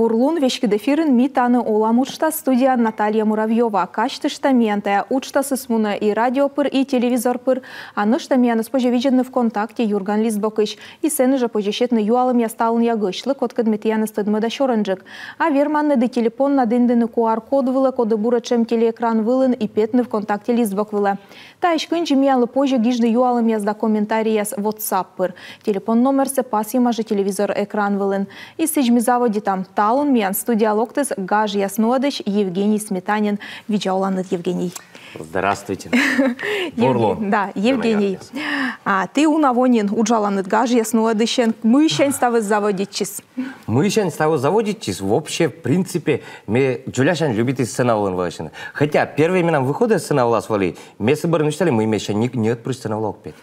Бурлун вешкедефирен митаны олам учта студия Наталья Муравьева. Качтыштамента учтасы смуна и радиопыр, и телевизорпыр. Аныштамена спожевидженны ВКонтакте Юрган Лизбокыч. И сены же пожещетны юалым ясталын ягышлы, код кадметияны стыдмыда шорынжык. А верманны да телефон надындыны QR-код вылы, коды бурачем телеэкран вылын и петны ВКонтакте Лизбок вылы. Та ишкынчы миялы позже гижды юалым язда комментарияс WhatsApp-пыр. Телефон номерсе пас же телевизор экран вылын. И заводе там талун миян студиалоктыз Гаж Яснодыч, Евгений Сметанин. Виджауланет Евгений. Здравствуйте. Да, Евгений. Ты унавонин уджаланет Гаж Яснодыщен. Мы еще ставы заводитчис. Мы еще ставы заводитчис. Вообще, в принципе, мы Джуляшан любит из сценавлын валашины. Хотя первые имена выхода из сценавлас вали, мы соборы мечтали, мы еще не отпрысть сценавлок петь.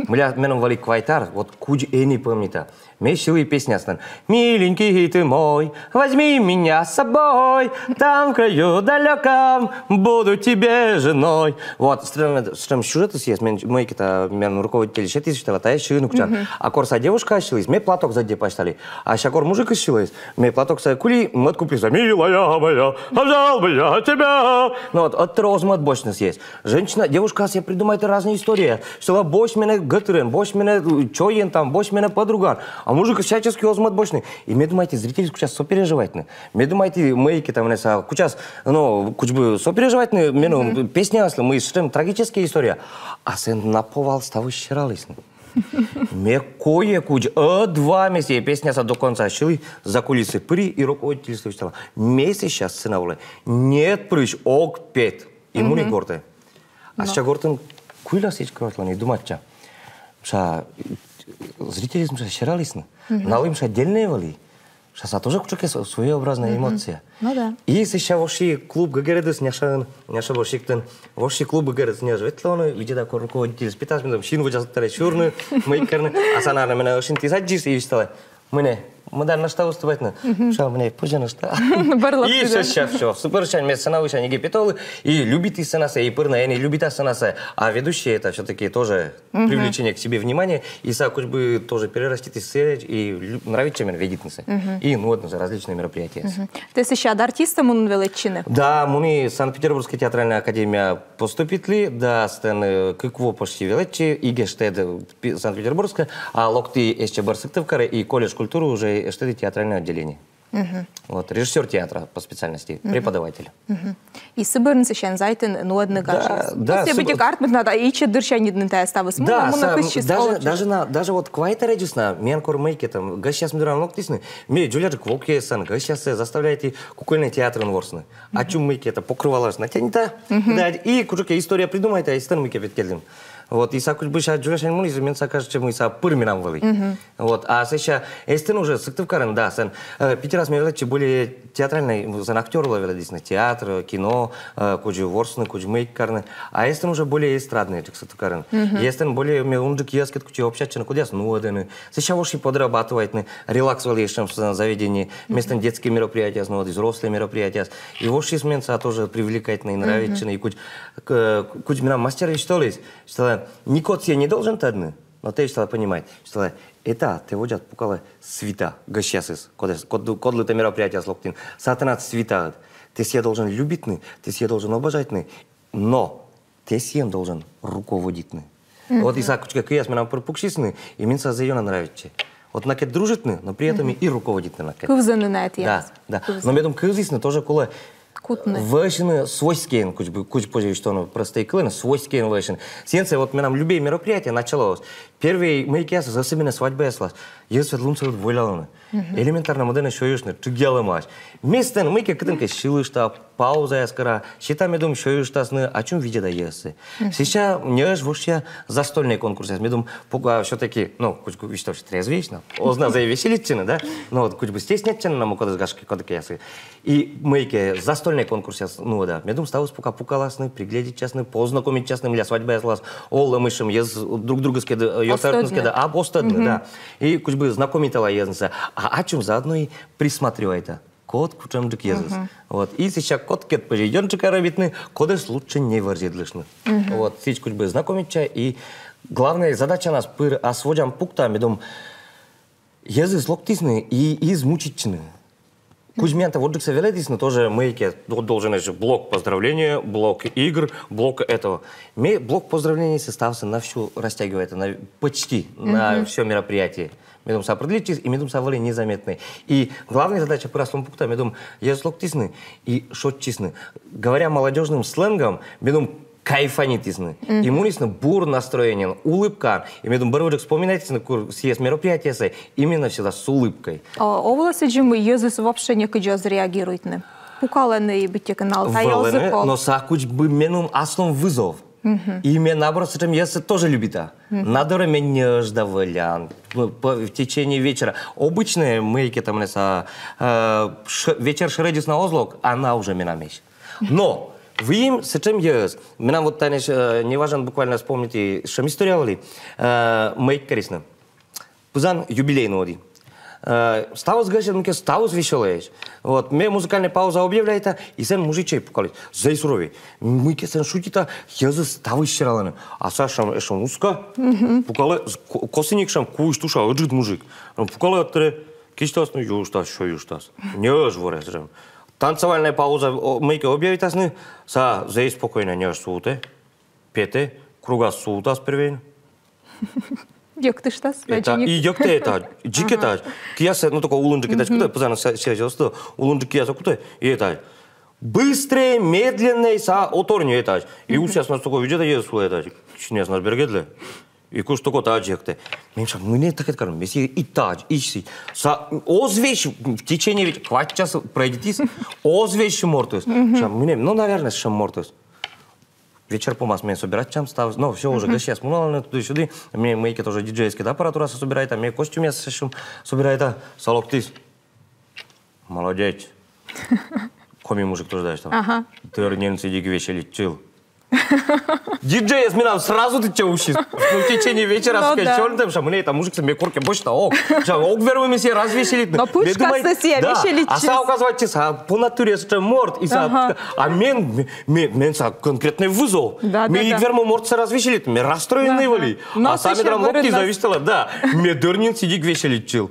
Мы меном вали квайтар, вот куч не помните. Мы шили песни остан. Миленький ты мой, возьми меня с собой, там в краю далеком буду тебе женой. Вот, что сюжет есть, мы какие-то руководители шети, что вот я шили кучан. А корса девушка шилась, мы платок сзади почитали. А щакор мужик шилась, мы платок сзади кули, мы откупили, милая моя, обжал бы я тебя. Ну вот, от розмат бочность есть. Женщина, девушка себе придумает разные истории, что бош меня гатырен, бош меня чоен там, бош меня подруган. А мужик всячески озмат бочный. И мне думаете, зрители сейчас сопереживать. Мне думаете, мейки там, сейчас, ну, куч бы сопереживать, мену песня, мы шлем трагическая история. А сын наповал ставы щирались. Мне кое-куч, 2 месяца песня до конца шили, за кулисы пыри и руководительство стало. Месяц сейчас сыновлы. Нет прыщ, ок пет. И муни горты. А сейчас гортын куйла сечка не думать, что зрители щирались, налым отдельные вали. Сейчас тоже куча своеобразная эмоция. Ну да. И сейчас вошли клуб ГГРДС няша вошиктен, вошли клуб ГГРДС няжа ветлоны, видя такой руководитель спитас, мы там шин выжастали чурны, мейкерны, а сана на меня шин тизаджис и встала. Мы даже на что выступать на, что мне позже на что. И сейчас все, супер чан, мне сцена выше, они гипетолы, и любит и сцена, и пырна, и не любит а сцена, а ведущие это все-таки тоже привлечение к себе внимания, и хоть бы тоже перерастить и нравится, чем видится. И ну вот различные мероприятия. Ты сейчас артистом он величины? Да, мы Санкт-Петербургская театральная академия поступили, да, стен кыкво почти величи, и гештед Санкт-Петербургская, а локти еще Барсыктывкары и колледж культуры уже что-то театральное отделение. Вот, режиссер театра по специальности, преподаватель. И соберн сейчас зайтен, ну одна гажа. Да, если быть карт, надо и че дырщани днта ставить. Да, даже вот квайта реджисна, менкор мейки там, га сейчас мы дурам локтисны, мне Джулиаджик волки сан, га сейчас заставляете кукольный театр ворсны. А чум мейки это покрывалось натянуто, да, и куча история придумает, а история мейки веткельдим. Вот, и сакуль бы сейчас Джулиашин Мунис, мен сакаж, чем мы са пырминам вали. Вот, а сейчас, эстен уже сыктывкарен, да, сан, Питерас мерилечи более театральный, сан актерло велодисны, театр, кино, куджи ворсны, куджи мейкарны, а эстен уже более эстрадный, этих сыктывкарен. Эстен более мелунджик яскет, кучи общачен, кудяс, ну, одены. Сейчас вошли подрабатывать, релакс валейшем заведении, местные детские мероприятия, снова взрослые мероприятия. И вошли сменца тоже привлекательные, нравятся, и куч меня мастеры что ли, что никот себе не должен тадны, но ты что понимать, что это ты водят пукала свита, гащасыс, кодлы-то мероприятия слоктин, сатанат свита, ты себе должен любить, ты себе должен обожать, но ты себе должен руководить. Вот и сакучка кияс мы нам пропукшисны, и минца заёна нравится. Вот накет дружит, но при этом и руководит накет. Кувзаны на это я. Да. Но мне думаю, кывзисны тоже кола. Вэшины свойские, куч позже что он простые клыны, свойские вэшины. Сенция вот нам любые мероприятия началось. Первые мои кясы, особенно свадьба яслась. Я светлунцы вот войляны. Элементарно модерно шоюшны, чугелы маш. Вместо мы как-то шилышта, пауза яскара, считаем дом шоюштасны, о чем видят даесы. Сейчас не вообще застольные конкурсы. Мы думаем, все-таки, ну, куч что трезвечно, озна за веселитчины, да? Ну вот куч бы стеснятчины нам укоды гашки коды кясы. И мы застольные конкурсы, ну да. Мы думаем, ставус пукаласны, приглядеть частны, познакомить частным, для свадьбы яслась, олла мышем, друг друга скеда. А постадны, да. И куч бы знакомитала ездница. А о чем заодно и присматривает. Кот кучамджик езус. Вот. И сейчас кот кет пожиденчика робитны, кодес лучше не варзидлышны. Вот. Сейчас куч бы знакомитча. И главная задача нас пыр осводям пукта, медом езус локтисны и измучичны. Кузьмента вот же веледис, но тоже мы должны же блок поздравления, блок игр, блок этого. Мы блок поздравлений составился на всю растягивает, на почти на все мероприятие. Мы думаем, определить, и мы думаем, были незаметны. И главная задача простым пунктом, мы думаем, я слог тисны и шот тисны. Говоря молодежным сленгом, мы думаем, кайфани тисны. И мы бур настроение, улыбка. И мы думаем, барвыжик, вспоминайте, на съезд мероприятия, именно всегда с улыбкой. Овласы же мы езус вообще не кидёз реагирует на. Пукаланы быть канал, тайозыкол. Но сакуч бы менум основ вызов. И мне наоборот, с этим я тоже любит. Надо меня ждавлян в течение вечера. Обычные мейки там вечер шредис на озлог, она уже меня меч. Но вы им с этим есть. Меня вот танец не важно буквально вспомните, что мы историровали. Мейк корыстно. Пузан юбилейный один. Ставус гасит, ставус веселеешь. Вот, мне музыкальная пауза объявляет, и сен мужичей пукали. За суровей. Мы сен шутита, я за ставус щираланы. А Саша эшон узко, пукали, косыник шам куш туша, отжит мужик. Пукали отре, киштас, ну юштас, что юштас. Не жворes. Танцевальная пауза, мейки объявит, са за спокойно не суте, пете, круга сута спервейн. Як ты что? И як ты это, джикета, кияса, ну только улунжик это, куда позано сел, улунжик кияса куда, и это. Быстрее, медленнее, са оторни это. И у сейчас нас такое видит, я свой это, чинес нас бергедле. И куш такой таджекте. Меньше, мы не так это говорим, если и тадж, ищи. Са озвещ в течение хватит часа пройдитесь, озвещ мортус. Мы ну наверное, что мортус. Вечер по масс собирать чем став, ну все уже сейчас мунули туда-сюда. Мне мейки тоже диджейская аппаратура собирает, а мне костюм я собирает, а салоктис. Молодец. Коми мужик тоже даешь там. Ага. Ты орненцы диги вещи чил. Диджей с меня сразу ты че учишь? В течение вечера скачал, там что мне это мужик себе корки больше того. Ок веруем все развеселить. Но пушка соси веселить. А са оказывается по натуре что морд и са, а мен конкретный вызов. Мы их вермо морд се развеселить, мы расстроенные были. А сами там локти зависела, да. Мне дурнин сидик веселить чил.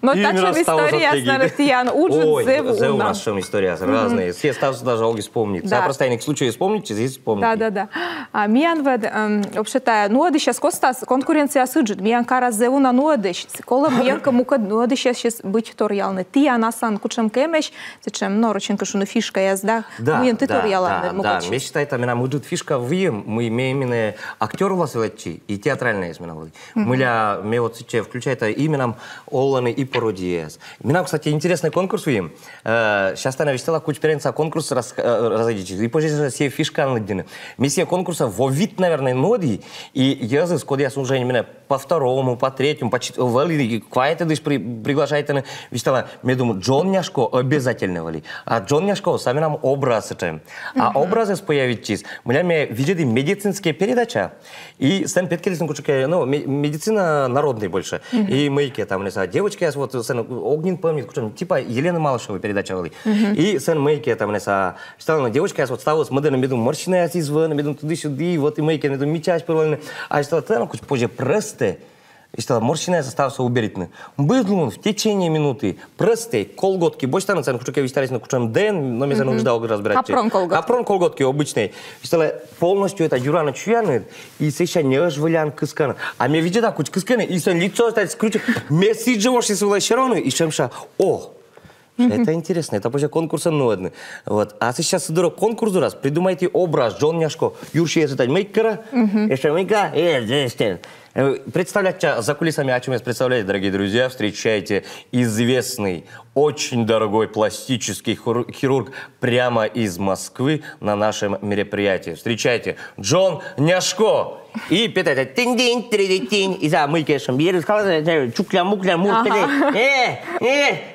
Но та чем история с Нарастиян учит зеву. У нас что история разные. Все ставятся даже олги вспомнить. За простайник случай вспомните, здесь Да. А миян вообще-то, ноды сейчас костас конкуренция сыджит. Миян кара зеву на ноды. Кола миян кому-ка ноды сейчас быть туториалны. Ты анасан кучем кемеш, зачем нороченка шуну фишка язда. Миян ты туториалны. Да, мне считается, меня муджит фишка в им. Мы имеем именно актер у вас и театральные измены. Мы вот сейчас включает именно Олланы и пародиес. Меня, кстати, интересный конкурс в им. Сейчас я навестила кучу конкурс разойдите. И позже все фишка на Миссия конкурса во вид, наверное, ноди. И я за сколько я служу именно по второму, по третьему, по четвертому. Квайты дышь приглашает на вистала. Я думаю, Джон Няшко обязательно вали. А Джон Няшко сами нам образ это. А образы появитесь. Мы видели медицинские передачи. И сам Петкелесен кучка, ну медицина народная больше. И мейки там девочки, я вот огнен помнит, типа Елены Малышевой передача вали. И сын мейки там стала девочка, я вот стала с моделью меду морщины, я извън, меду туда-сюда, вот и мейки меду мечач первольно. А стала там куча позже просто. И стала морщина остался уберитны. Был в течение минуты простые колготки. Больше там на кучке вистались на кучем ден, но мне нужно разбирать. Капрон колготки обычные. И стала полностью это дюрана чуяны и сейчас не оживлян кыскана. А мне видит так куча кыскана и сын лицо стать скручено. Месяц живешь и свой шарону и шемша. О! Это интересно, это позже конкурса нодны. Вот. А сейчас дурак конкурс раз, придумайте образ Джон Няшко, Юрши это мейкера, еще мейка, представлять за кулисами, о чем я представляю, дорогие друзья, встречайте известный, очень дорогой пластический хирург прямо из Москвы на нашем мероприятии. Встречайте, Джон Няшко. И питайте, тинь-динь, три-динь, и за мылькешем, еле сказал, чукля-мукля, муртели.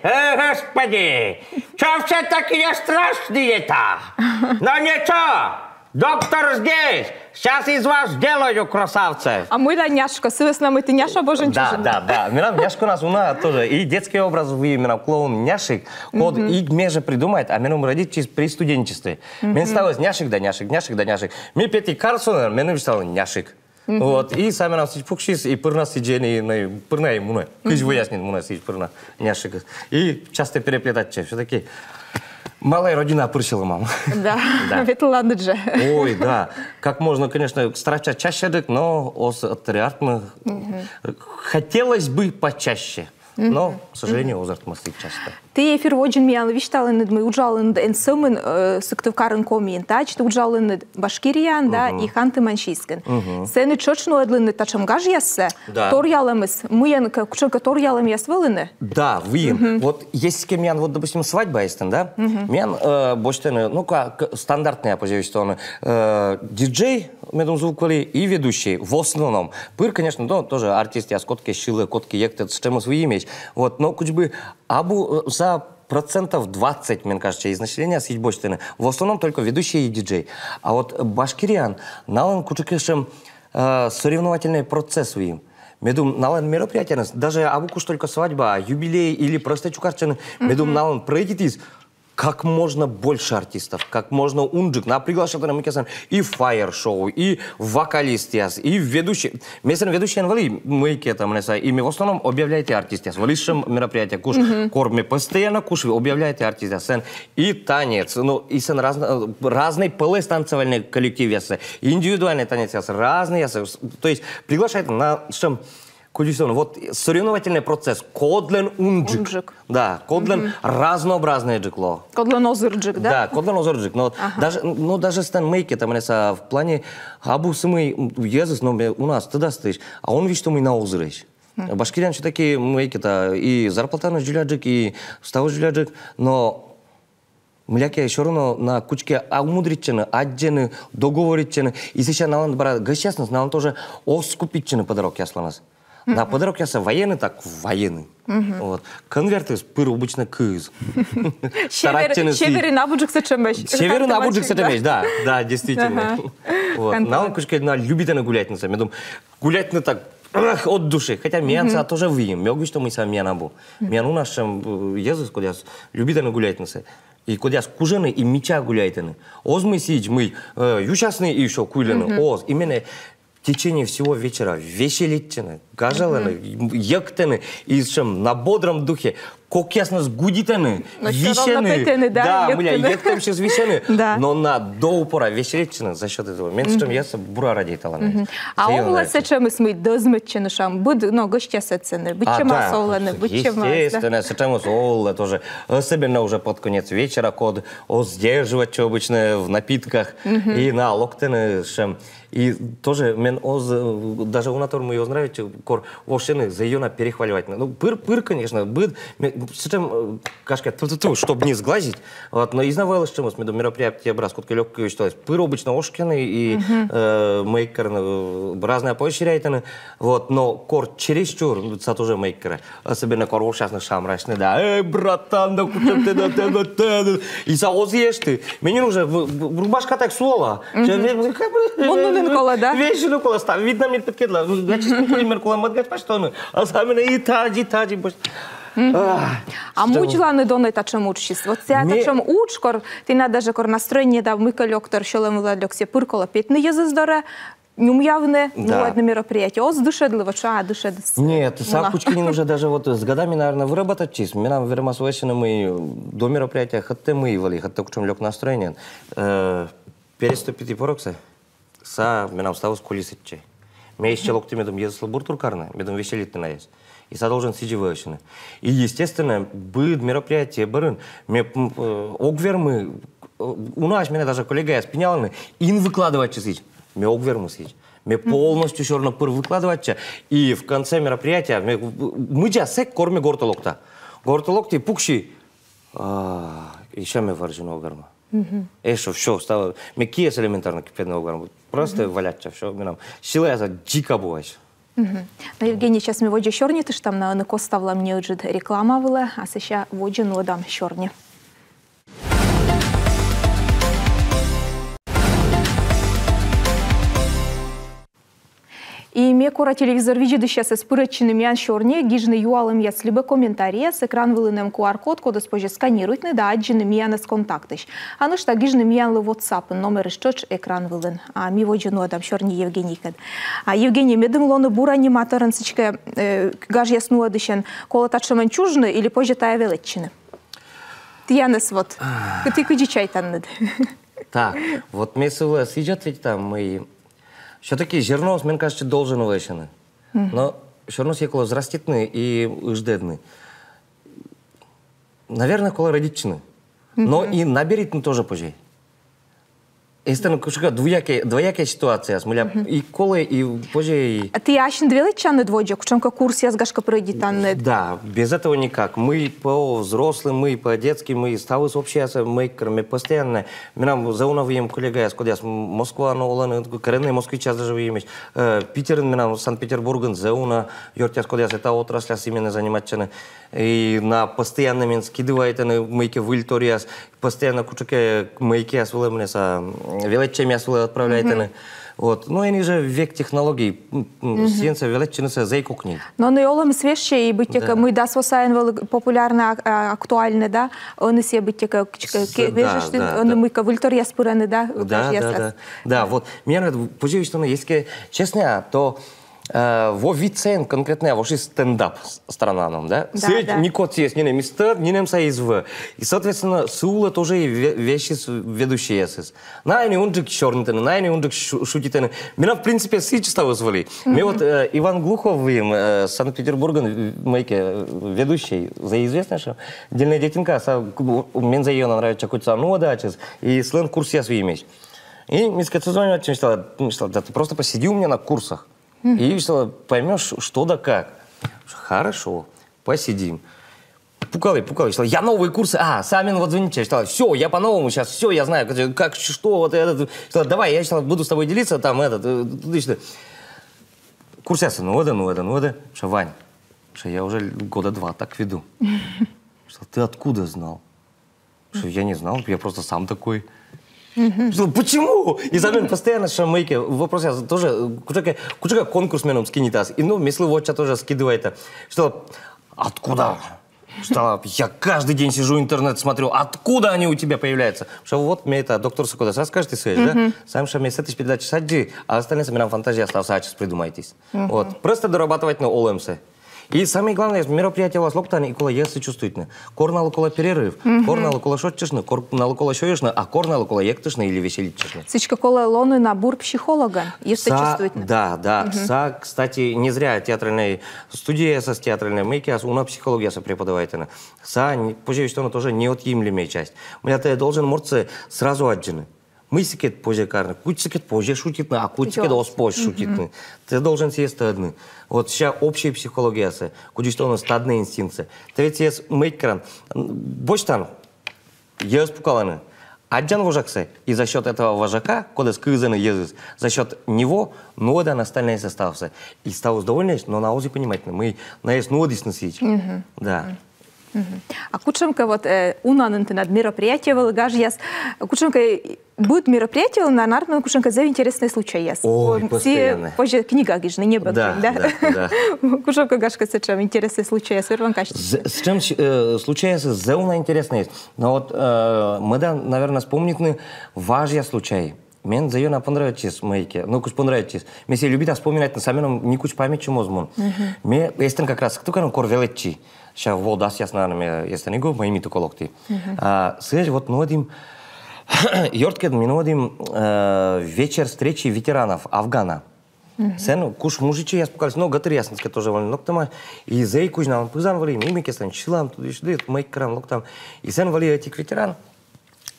Господи, что все такие страшные-то? Но ничего, доктор здесь, сейчас из вас сделаю, красавцы. А мы Няшка, соответственно, мы ты Няша Боженчужина. Да. Няшка у нас тоже, и детский образ, именно клоун Няшик, код и меже придумает, а меня родить при студенчестве. Мне стало Няшик да Няшик. Мне Петя Карлсон, мне стало Няшик. Вот, и сами нам сидь пукшис, и пырна сидели, пырна и муна. Кыш выяснит муна сидеть пырна, няшик. И часто переплетать че, все-таки малая родина пырсила мама. Да, ведь ладно же. Ой, да. Как можно, конечно, стараться чаще, но мы хотелось бы почаще. Но, к сожалению, озарт мастик часто. Ти ефір воджин мияны вишталын мы уджалын энсымын сыктывкарын комиен тач, ты уджалын башкириян, да, и ханты манчискин. Сені чочну эдлыны тачамгаж яссы, тор ялымыз, мыян кучынка тор ялым яс вылыны? Да, выем. Вот есть с кем ян, вот, допустим, свадьба есть, да? Миян, бочтены, ну, как стандартный, я позову, что он диджей, медом звуквали, и ведущий, в основном. Пыр, конечно, да, тоже артист, я скотки, шилы, котки, екты, с чем свои имеешь. Вот, но куч бы абу за процентов 20, мне кажется, из населения сидит бочтены. В основном только ведущий и диджей. А вот башкириян, налан кучукешем соревновательный процесс им. Медум налан мероприятия, даже абу куш только свадьба, юбилей или просто чукарчаны, медум налан пройдет из как можно больше артистов, как можно унджик. На приглашенном мы и фаер-шоу, и вокалист, и ведущий. Местный ведущий анвали, мы там, и мы в основном объявляете артистов. В лишнем мероприятии куш, корме постоянно куш, объявляете артистов. И танец, ну, и сен разные полы танцевальные коллективы, индивидуальный танец, разные. То есть приглашает на чем? Вот соревновательный процесс. Кодлен унджик. Да, кодлен разнообразный джикло. Кодлен озырджик, да? Да, кодлен озырджик. Но даже стан мейки там в плане абу мы езус, но у нас туда стоишь, а он видит, что мы на озырыш. Башкирян все такие мейки-то и зарплата на жюляджик, и става жюляджик, но мляки еще равно на кучке умудричены, отдены, договоричены. И сейчас налан брат госчастность, налан тоже оскупичены подарок ясла нас. На подарок яса военный, так военный. Вот. Конверты с пыр обычно кыз. Северный набуджик сечемеш. Северный набуджик сечемеш, да, да, действительно. На он кучке любит она гулять на самом деле. Гулять на так от души. Хотя мянца тоже выем. Я говорю, что мы сами мянабу. Мян у нас чем езус, куда любит она гулять на самом. И куда кужены и меча гуляет она. Оз мы сидь, мы ючасные и еще кулены. Оз именно в течение всего вечера веселитчины, гажаланы, ектаны, и чем на бодром духе, как ясно сгудитаны, вещаны. Да, бля, ектам сейчас вещаны, но на до упора веселитчины за счет этого. Меньше, чем я бура ради таланы. А он лас чем мы дозмечены шам, буд, но гостя сецены, быть чем осоланы, быть чем. Естественно, чем осолы тоже, особенно уже под конец вечера, код сдерживать, что обычно в напитках, и на локтены, чем. И тоже мен даже у натур мы ее нравится, кор вошины за ее на перехваливать. Ну пыр, конечно, быт, с чем кашка, чтобы не сглазить. Вот, но изнавало с чем с медом мероприятия брас, кутка легкое что пыр обычно ошкины и мейкер разные поощряйтаны. Вот, но кор чересчур, это тоже мейкеры, особенно кор ошасных шамрачный, да, братан, да куда ты, и заозъешь ты, мне уже рубашка так сула. Кола, да? Вещи кола став. Видно мне подкидла. Я честно полимер кола мадгать паштону. А сами и тади. А мучила не донай тачем учись. Вот ця тачем учкор, ти на даже кор настроение да мыка лёктор шолем владлёксе пыркола петны езыздора. Неумявне, ну, одно мероприятие. О, сдушедливо, а душедливо. Нет, сапучки не нужно даже вот с годами, наверное, выработать чист. Мы нам вермасвещены мы до мероприятия, хотя мы его, хотя к чему лёг настроение. Переступить и порокса. Са менам става с колисетче. Ме еще локти медом езл буртуркарна, медом веселит на есть. И са должен сиди вышины. И естественно, будет мероприятие барин. Ме огвер мы у нас меня даже коллега я спинял ин выкладывать часить. Ме огвер мы сидеть. Ме полностью черно пыр выкладывать. И в конце мероприятия мы сек корме гортолокта. Гортолокти пукши. Еще ме варжено огверма. Что все стало. Мекие с элементарно кипятного огверма. Просто валять все. Сила я дико боюсь. Евгений, сейчас мы воджи чорні, ти ж там на Нико ставила мені отже реклама вела, а сейчас воджи нодам чорні. И мне кора телевизор видит сейчас с пырочными аншорне, гижны юалым яс либо комментарии с экран вылынем QR-код, кода спожи сканирует, не да, аджины мияны с контактыш. А ну что, гижны миян лы WhatsApp, номер ищёч экран вылын. А ми воджину адам шорни Евгений кад. А Евгений, медым лоны бур аниматорын сычка гаж ясну адышен, кола тачыман чужны или позже тая велетчины. Янес вот, ты кудичай таннед. Так, вот месяца сидят ведь там мы... Все-таки зерно, мне кажется, должен вещаны. Но все равно секуло взраститны и ждедны. Наверное, коло родичны. Но и наберитны тоже позже. Естественно, двоякая ситуация. И колы, и позже... А ты ящен двелечаны дводжа, кучемка курс я сгашка пройдет таннед? Да, без этого никак. Мы по взрослым, мы по детским, мы ставы общаются, мы кроме постоянно. Нам зауновым коллега, я сколько Москва, Нолан, коренные москвичи даже выемешь. Питер, нам Санкт-Петербург, зауна, Йортя, сколько это отрасль именно заниматься. И на постоянно скидывает мейки в Ильториас, постоянно кучаке мейки освоемся, величами отправляет. Вот. Ну, они же век технологий, сиенция величинится зайкукней. Но на олам свежие и быть как мы да свосаем популярно, актуальны, да, он и себе быть как вежешь, он мы как в Ильториас пураны, да. Да, вот. Мне нравится, позже что если честно, то во вицен конкретно во стендап страна нам, да? Средь никот есть, не мистер, не нам соизв. И, соответственно, Суула тоже и вещи ведущие есть. На они унжик чернитаны, на они унжик шутитаны. Меня, в принципе, сычество вызвали. Мне вот Иван Глухов, Санкт-Петербурга, майке ведущий, за известно, что дельная детинка, мне за ее нравится какой-то нода, и сленг курс я свой имеешь. И мне сказали, что да ты просто посиди у меня на курсах. И что, поймешь, что да как. Хорошо, посидим. Пукали, что я новые курсы, сами вот звоните, что все, я по-новому сейчас, все, я знаю, как, что, вот это, что, давай, я сейчас буду с тобой делиться, там, курс я, ну это, что, Вань, что я уже года 2 так веду. Что, ты откуда знал? Что, я не знал, я просто сам такой. Что, почему? И за мной постоянно шамейки. Вопрос я тоже, куча конкурс меном скинитас. И ну, мысли вот тоже скидывает. Что, откуда? Что, я каждый день сижу интернет смотрю, откуда они у тебя появляются? Что вот мне это доктор Сокодас расскажет, ты да? Сам что мне с этой передачи саджи, а остальные сами нам фантазия остался, а сейчас придумайтесь. Вот. Просто дорабатывать на ОЛМС. И самое главное, мероприятие у вас локтан и кола если чувствуете. Корна лукола перерыв, корна лукола шотчешна, корна лукола шоешна, а корна лукола ектышна или веселитчешна. Сычка кола лоны набор психолога, если чувствуете. Да. Са, кстати, не зря театральная студия со театральной мейки, а у нас психология преподавает. Са, позже что она тоже неотъемлемая часть. Мы это должен морцы сразу отжены. Мы секет позже карны, куть секет позже шутит, а куть секет позже шутит. Ты должен съесть одни. Вот сейчас общая психология, куда что у нас стадные инстинкты. Ты ведь есть мейкран, больше там, я испугался. Один вожакse, и за счет этого вожака, куда сказано Иисус, за счет него, нода на остальные составцы. И стал довольный, но на узе понимать, мы на есть нодис носить. Да. А кучемка вот унаненты над мероприятием, гаж яс, кучемка будет мероприятие на нарман кучемка за интересный случай яс. Ой, постоянно. Позже книга гижны не было, да. Кучемка гашка с чем интересный случай яс, верван качество. С чем случается, зауна интересно есть. Но вот мы да, наверное, вспомним важные случаи. Мен за ее понравитесь, майки. Ну, куч понравитесь. Мне все любит вспоминать на самом не куч память чему змон. Мне есть как раз кто кор величи. Сейчас волдас ясно на если не го моими то колокти. Слышь, вот нодим Йорткед мы нодим вечер встречи ветеранов Афгана. Сен куш мужичи я спокойно, но гатыр ясности тоже вольно локтама и зей куч нам пузан вали мими кеслан чилам туда сюда майк кран локтам и сен вали этих ветеран.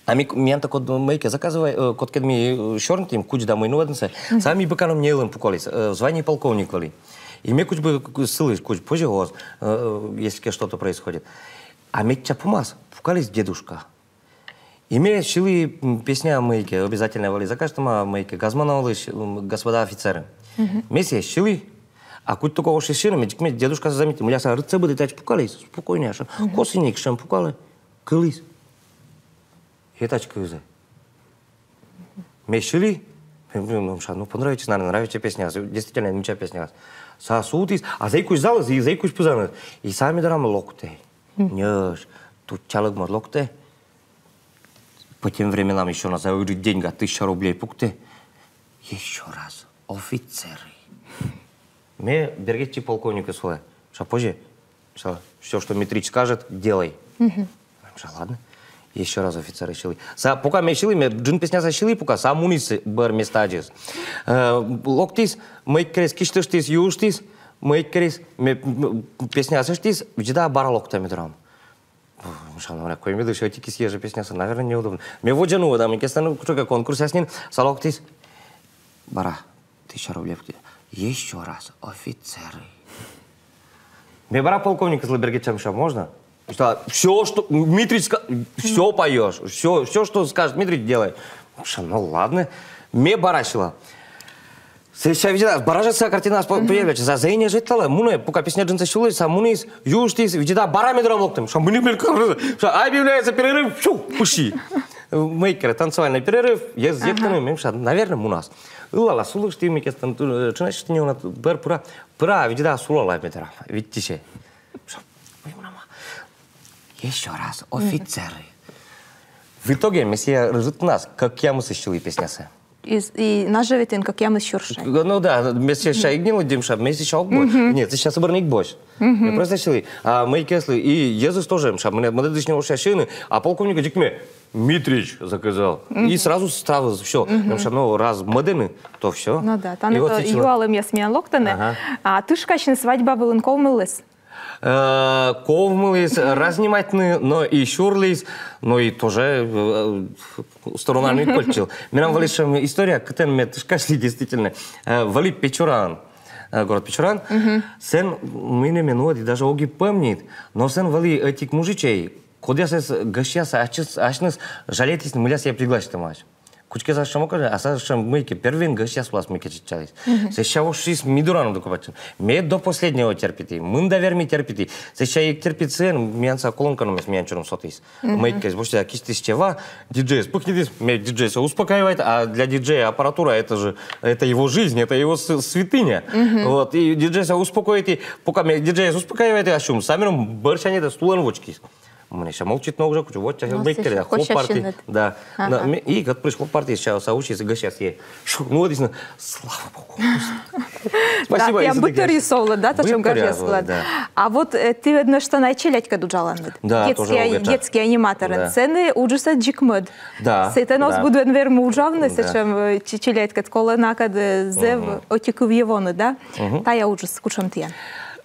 А ми так от мейке заказывай, кот кедми шорнтим куч домой ноденse. Сами баканом не елем пукались, звание полковник вали. И мне куч бы слышь, куч позже вас, если что-то происходит. А мне чапумас пукались дедушка. И мне шили песня мейке обязательно вали за каждого мейке газмановалыш господа офицеры. Месяц шили. А куч такого шишина, мне дедушка заметил, мне са рыцебы детач пукались, спокойнее, что косиник шем пукали, кылись. Хетач кызы. Мешили, Ну, понравится, наверное, нравится песня. Действительно, ничья песня. Сасудис, а зайкуш залыз, и зайкуш пузаныз. И сами драм локте. Нёж, тут чалык мод локте. По тем временам еще на зауры деньги 1000 рублей пукте. Еще раз, офицеры. Мне бергетчи полковника своя. Что позже? Все, что Митрич скажет, делай. Ладно. Еще раз офицеры шили. Пока мы шили, джин песня за шили, пока сам унис бар местаджис. Локтис, мы крес киштыштис, юштис, мы крес песня сыштис, вжда бара локтами драм. Шановна, кой ми дыши, отики съезжа песня, наверное, неудобно. Мне вот жену, да, мы кестану куча конкурс яснин, салоктис. Бара, 1000 рублей. Еще раз, офицеры. Мне бара полковника Злобергичем еще можно? Что, все, что Дмитрий все поешь, все, что скажет Дмитрий, делай. Ну ладно, мне барашила. Сейчас видела, баражится картина появляется. За зрение житала, муне, пока песня джинса шулы, сам мунис, юштис, видела барами драмоктом. Что мы не что объявляется перерыв, фу, пуши. Мейкеры, танцевальный перерыв, я с детками, наверное, у нас. Лала, сулыш ты мне кестан, начинаешь что не у нас, пра, видела, сулала метра, видите. Еще раз, офицеры. В итоге, месье ржет нас, как я мы сыщили песнясы. И наживитин, как я мы щуршай. Ну да, месье шайгнил, демша, месье шалгбой. Нет, ты сейчас оборник бось. Мы просто сыщили. А мы кесли, и Езус тоже, мы дышни уши шины, а полковника дикме Митрич заказал. И сразу ставил все. Ну, раз модены, то все. Ну да, там это юалым я смеян локтаны. А ты ж качный свадьба был инковмылыс. Ковмылись, разнимательные, но и щурлись, но и тоже сторона не кольчил. Меня валишь история, которая мне кашли действительно. Вали Печоран, город Печоран, сен меня минует, даже оги помнит, но сен вали этих мужичей, куда се гащася, ашнес жалейтесь, мы себя пригласить матч. Кучки за что а за мыки первый гостя влас мыки читались. Сейчас уж из мидурану докупать. Мне до последнего терпите. Мы доверми терпите. Сейчас их терпит цен, мянца колонка, но мы мянчуром сотис. Мыки, больше такие тысячева. Диджей, спокойнитесь, меня диджей успокаивает, а для диджея аппаратура это его жизнь, это его святыня. Вот и диджей успокоите, пока меня диджей успокаивает, а шум самим борщане это стуланвочки. Мне еще молчит, но уже вот сейчас бейкеры, хоп-парти, да. И как пришло партия, сейчас учится, сейчас ей. Ну вот, слава Богу. Спасибо. Да, я бы то рисовала, да, то, чем горжусь. А вот ты, видно, что началять, когда джалан. Да, детские аниматоры. Сцены ужаса джикмед. Да. Это нас будет, наверное, ужавно, чем чилять, как колона, когда зев отеку в его, да? Та я ужас, кучам тия.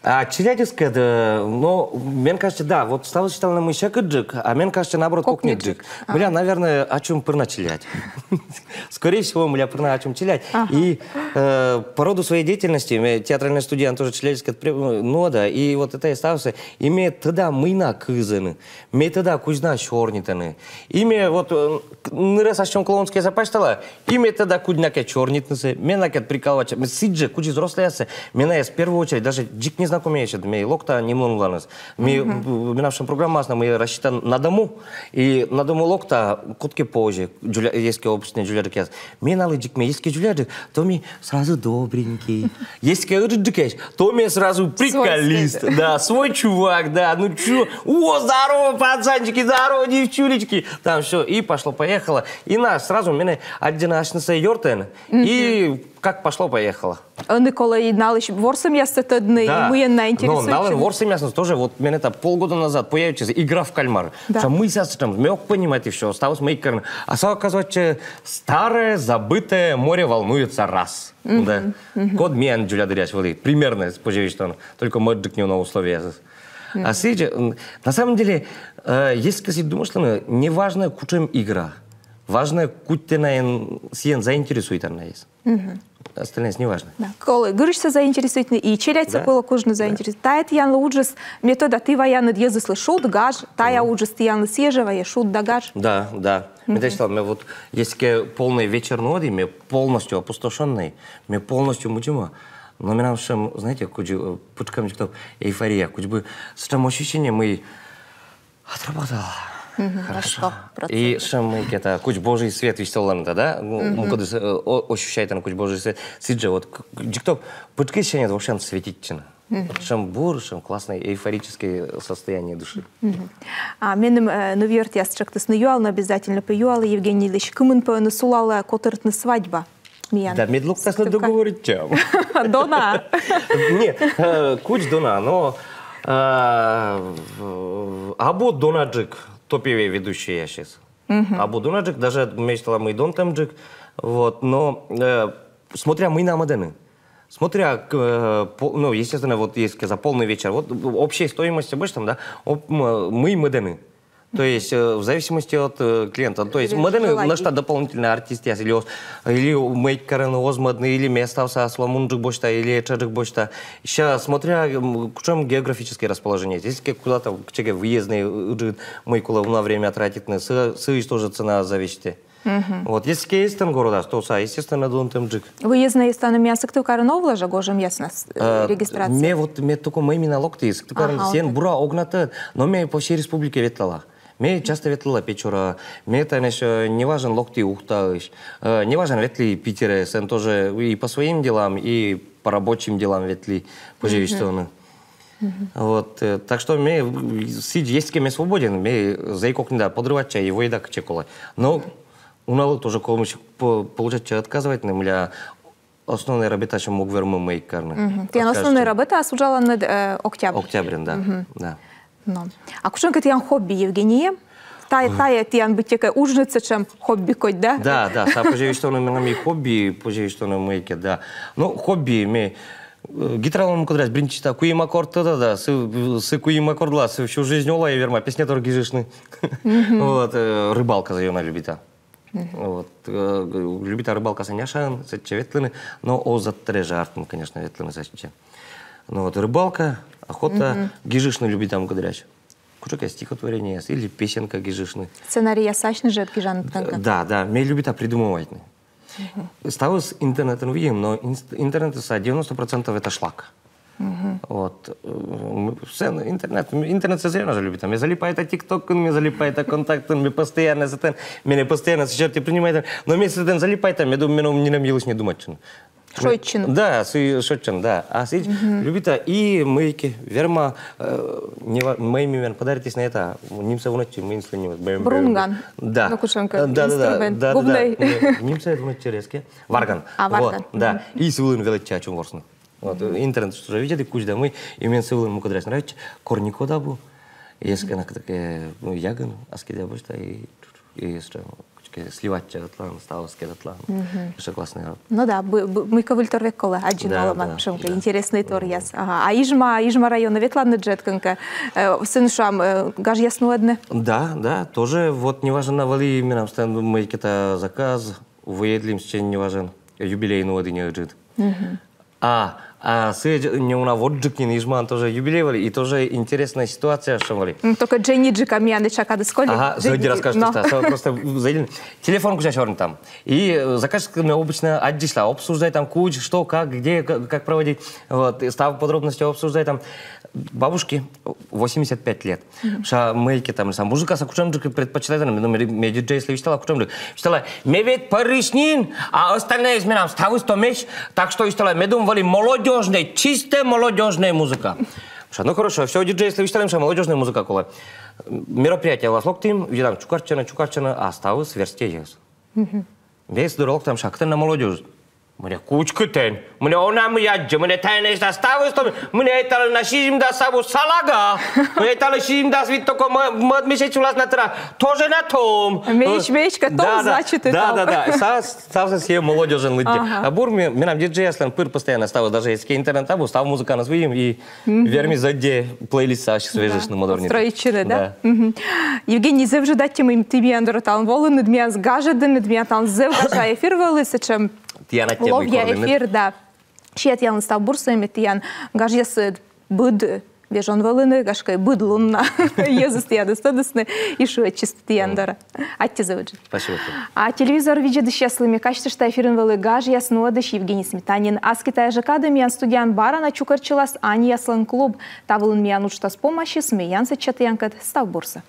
А челядинская, ну, мне кажется, да, вот стало считал на мышака джик, а мне кажется, наоборот, кухня джик. Бля, наверное, о чем пырна челять. Скорее всего, бля, пырна о чем челять. И по роду своей деятельности, театральная студия, она тоже челядинская, ну да, и вот это и ставится, имеет тогда мына кызаны, имеет тогда кузна чернитаны, имеет вот, раз о чем клоунская запаштала, имеет тогда кудняка чернитнысы, меня накат прикалывать, сиджи, куди взрослые, меня в первую очередь, даже джик не знакомеет, ми локта не мунланес. Ми наша программа мы рассчитана на дому и на дому локта котки позже. Есть общественный джулярик. Ми налыджик, ми есть джулярик, то ми сразу добренький. Есть джулярик, то ми сразу приколист, да, свой чувак, да, ну чё, о, здорово, пацанчики, здорово, девчулечки, там все, и пошло-поехало, и нас сразу меня одинашница Йортен, и как пошло-поехало. Никола и налыч ворсом ясно тадны, мы на интересующим. Но налыч ворсом ясно тоже, вот мне это полгода назад появится игра в кальмар. Что мы сейчас там, мог понимать и все, осталось мейкерно. А сам оказывается, старое, забытое море волнуется раз. Да. Код мен джуля дыряч воды. Примерно, споживить, что он только мэджик не на условия. А сейчас, на самом деле, если сказать, думаю, что не важно, кучем игра. Важно, куда сиен заинтересует она есть. Остальное не важно. Да. Коли говоришься заинтересует, и челяться было кожно заинтересует. Тает ян луджес метода ты воян дьезуслы шут гаж, тая уджес ты ян съежева я шут дагаж. Да, да. Я считал, мы вот если полный вечер ноды, мы полностью опустошенный, мы полностью мутима. Но мы нам всем, знаете, куда пучками кто эйфория, куда бы с тем ощущением мы отработала. Хорошо. И что мы это куч Божий свет веселый, да? Мы когда ощущаем на куч Божий свет, сидя вот диктоп, подкрещение вообще светить. Шам бур, шам классное эйфорическое состояние души. А менем новерт я счактас наюал, но обязательно поюал Евгений Ильич. Кымын пойны сулала котыртны свадьба. Да, медлук нас не договорить чем. Дона. Нет, куч дона, но або донаджик, топовый ведущий я сейчас. Або донаджик, даже мечтала мы дон тамджик, вот, но смотря мы на модены. Смотря, ну, естественно, вот есть за полный вечер, вот общей стоимости больше там, да, мы модены. То есть в зависимости от клиента. То есть модены на что дополнительные артисты, или мейкеры озмодны, или места в сламунджик бочта, или чаджик бочта. Сейчас смотря в чем географическое расположение. Если куда-то выездные мейкула на время тратить, тоже цена зависит. Вот, если есть там города, то, естественно, дон там джик. Выездные страны мясо, кто карновла же, гожем ясно, регистрация? Мне только моими налогти, кто карн сен бура огната, но мне по всей республике ветлала. Мне часто ветлала печора, мне это не важен локти ухтаешь, не важен ветли Питере, сен тоже и по своим делам, и по рабочим делам ветли, поживищтовно. Вот, так что мне есть кем я свободен, мне заикок не да подрывать чай, его еда чекола. Но у нас тоже получать отказывать, но основная работа, чем мог вернуть мейкерны. Ты основная работа осуждала над октябрь? Октябрь, да. Да. А кушенка ты хобби, Евгения? Тая ты быть такая ужница, чем хобби коть, да? Да, да. Пожалуй, что на меня хобби, пожалуй, что на мейке, да. Ну, хобби, мне гитару кудрать, бринчита, куим аккорд, да, с куим аккордла, всю жизнь ола и верма, песня торги жишны. Вот, рыбалка за ее любита. Вот, любита рыбалка саняшан, сече ветлины, но озатре жартом, конечно, ветлины сече. Ну вот, рыбалка, охота, гижишны любит там кудряч. Куча стихотворения или песенка гижишны. Сценарий я сачный же отгижан. Да, мне любит придумывать. Стало с интернетом видим, но интернет 90% это шлак. Вот. Интернет все равно же любит. Мне залипает ТикТок, мне залипает контакт, мне постоянно черти принимает. Но мне залипает, я думаю, мне не намилось не думать. Шотчин. Да, шотчин, да. А сидеть любит и мейки, верма, моими подаритесь на это, немцы в ночи, мы не Брунган. Да. Да. Бубной. Немцы в ночи резкие. Варган. Варган. Да. И силын велича, чем ворсну. Вот, интернет, что же видите, куч домой, и мне силын мука драть нравится, корнико да был, есть она такая, яган, аскидя бочта, и что, сливать атлан, стало скедатлан, что классный. Ну да, мы ковыль торвек кола, один олама, шумка, интересный тор яс. А Ижма района ветланный джетканка, сын шам, гаж ясно одне? Да, тоже, вот не важен на вали, мы там мы какие-то заказ, выедлим, с чем не важен, юбилейный один не джет. Не у нас вот Джекин Ижман тоже юбилейвали, и тоже интересная ситуация, что вали. Только Дженни Джекамианы чакады сколько? Ага, зайди расскажешь, что просто зайди. Телефон куча черный там. И заказчик меня обычно отдишла, обсуждает там куч, что, как, где, как проводить. Вот, став подробности обсуждает там. Бабушке 85 лет. Ша мейки там, сам мужика с кучамджик предпочитает, но мне диджей если читала кучамджик. Читала, мне ведь парышнин, а остальные из меня ставы 100 меч, так что читала, мне думали, молодежная, чистая молодежная музыка. Ну хорошо, все диджей если читали, что молодежная музыка кола. Мероприятие у вас локтим, где там чукарчина, а ставы сверстей есть. Весь дурак там шахтер на молодежь. Мне кучка тен, мне она мядже, мне тайна из доставы, мне это на шизм да сабу салага, мне это на шизм да свит только месяц у нас на тра, тоже на том. Мечка, то значит и там. Да, стався все молодежен люди. А бур мне нам диджей аслан пыр постоянно ставил, даже если интернет табу, став музыка на своим и верми задде плейлиста свежешь на модерне. Строичины, да? Евгений, завжди дайте моим тебе андеротан волы, недмя згажеди, недмя там завжди ефір велися, чем лов'я ефір, да. Ще тян став бурсами, тян гаж'яс буд, вежон волини, гашкай буд лунна, езус тян стадысны, и шуя чисто тяндара. Атти завжди. Спасибо. А телевизор видит счастливыми, качество, что эфирен вели гаж'яс нуадыш Евгений Сметанин. А скитая жакады миян студиян барана чукарчилас Ани Яслан клуб. Тавылын миян учта с помощи, смеянцы чатыянкат став бурса.